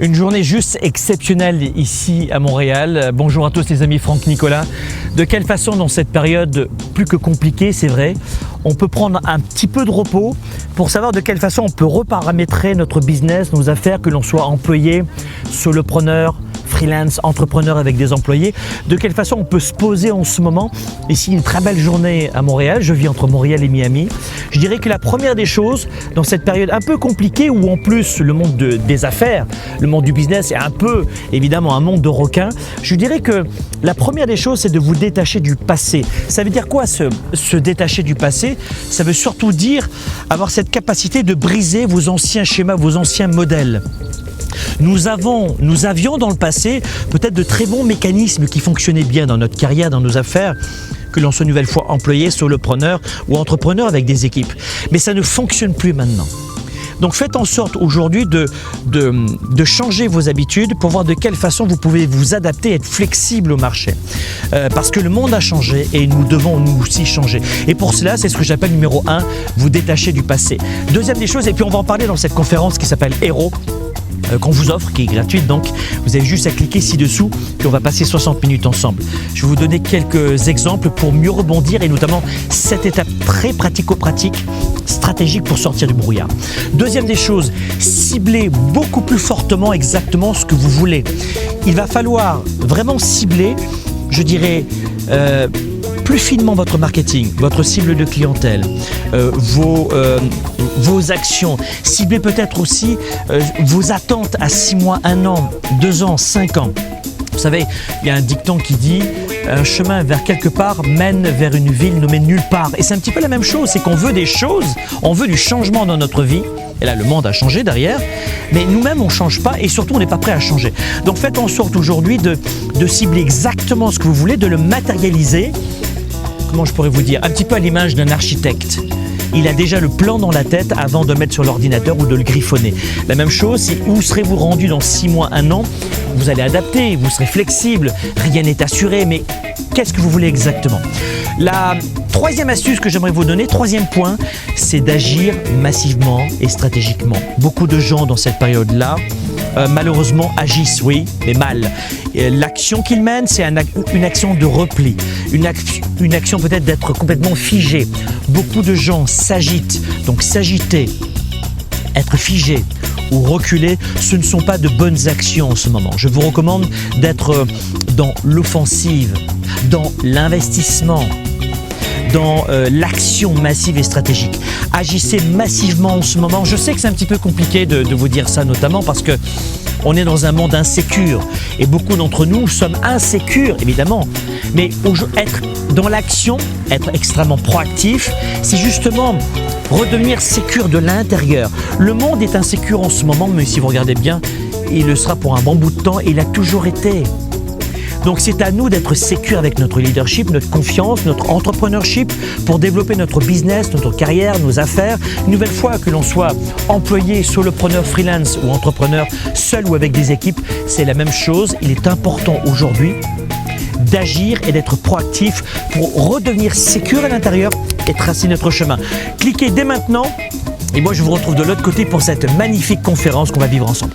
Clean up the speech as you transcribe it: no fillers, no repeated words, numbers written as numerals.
Une journée juste exceptionnelle ici à Montréal. Bonjour à tous les amis, Franck Nicolas. De quelle façon dans cette période plus que compliquée, c'est vrai, on peut prendre un petit peu de repos pour savoir de quelle façon on peut reparamétrer notre business, nos affaires, que l'on soit employé, solopreneur, freelance, entrepreneur avec des employés, de quelle façon on peut se poser en ce moment. Ici, une très belle journée à Montréal, je vis entre Montréal et Miami. Je dirais que la première des choses, dans cette période un peu compliquée où en plus le monde des affaires, le monde du business est un peu évidemment un monde de requins, je dirais que la première des choses, c'est de vous détacher du passé. Ça veut dire quoi se détacher du passé? Ça veut surtout dire avoir cette capacité de briser vos anciens schémas, vos anciens modèles. Nous avions dans le passé peut-être de très bons mécanismes qui fonctionnaient bien dans notre carrière, dans nos affaires, que l'on soit une nouvelle fois employé, solopreneur ou entrepreneur avec des équipes. Mais ça ne fonctionne plus maintenant. Donc faites en sorte aujourd'hui de changer vos habitudes pour voir de quelle façon vous pouvez vous adapter et être flexible au marché. Parce que le monde a changé et nous devons nous aussi changer. Et pour cela, c'est ce que j'appelle numéro 1, vous détacher du passé. Deuxième des choses, et puis on va en parler dans cette conférence qui s'appelle Héros, qu'on vous offre, qui est gratuite, donc vous avez juste à cliquer ci-dessous, puis on va passer 60 minutes ensemble. Je vais vous donner quelques exemples pour mieux rebondir et notamment 7 étapes très pratico-pratiques, stratégiques pour sortir du brouillard. Deuxième des choses, ciblez beaucoup plus fortement exactement ce que vous voulez. Il va falloir vraiment cibler, je dirais, plus finement votre marketing, votre cible de clientèle, vos actions. Ciblez peut-être aussi vos attentes à 6 mois, 1 an, 2 ans, 5 ans. Vous savez, il y a un dicton qui dit « un chemin vers quelque part mène vers une ville nommée nulle part ». Et c'est un petit peu la même chose, c'est qu'on veut des choses, on veut du changement dans notre vie. Et là, le monde a changé derrière, mais nous-mêmes, on ne change pas et surtout, on n'est pas prêt à changer. Donc faites en sorte aujourd'hui de cibler exactement ce que vous voulez, de le matérialiser. Comment je pourrais vous dire? Un petit peu à l'image d'un architecte. Il a déjà le plan dans la tête avant de le mettre sur l'ordinateur ou de le griffonner. La même chose, c'est où serez-vous rendu dans 6 mois, 1 an? Vous allez adapter, vous serez flexible, rien n'est assuré, mais qu'est-ce que vous voulez exactement? La troisième astuce que j'aimerais vous donner, troisième point, c'est d'agir massivement et stratégiquement. Beaucoup de gens dans cette période-là, malheureusement, agissent, oui, mais mal. L'action qu'ils mènent, c'est une action de repli, une action peut-être d'être complètement figée. Beaucoup de gens s'agitent, donc s'agiter, être figé ou reculer, ce ne sont pas de bonnes actions en ce moment. Je vous recommande d'être dans l'offensive, dans l'investissement, dans l'action massive et stratégique. Agissez massivement en ce moment. Je sais que c'est un petit peu compliqué de vous dire ça, notamment parce que on est dans un monde insécure et beaucoup d'entre nous sommes insécures, évidemment. Mais être dans l'action, être extrêmement proactif, c'est justement redevenir sécure de l'intérieur. Le monde est insécure en ce moment, mais si vous regardez bien, il le sera pour un bon bout de temps et il a toujours été. Donc c'est à nous d'être sécures avec notre leadership, notre confiance, notre entrepreneurship pour développer notre business, notre carrière, nos affaires. Une nouvelle fois que l'on soit employé, solopreneur, freelance ou entrepreneur, seul ou avec des équipes, c'est la même chose. Il est important aujourd'hui d'agir et d'être proactif pour redevenir sécure à l'intérieur et tracer notre chemin. Cliquez dès maintenant et moi je vous retrouve de l'autre côté pour cette magnifique conférence qu'on va vivre ensemble.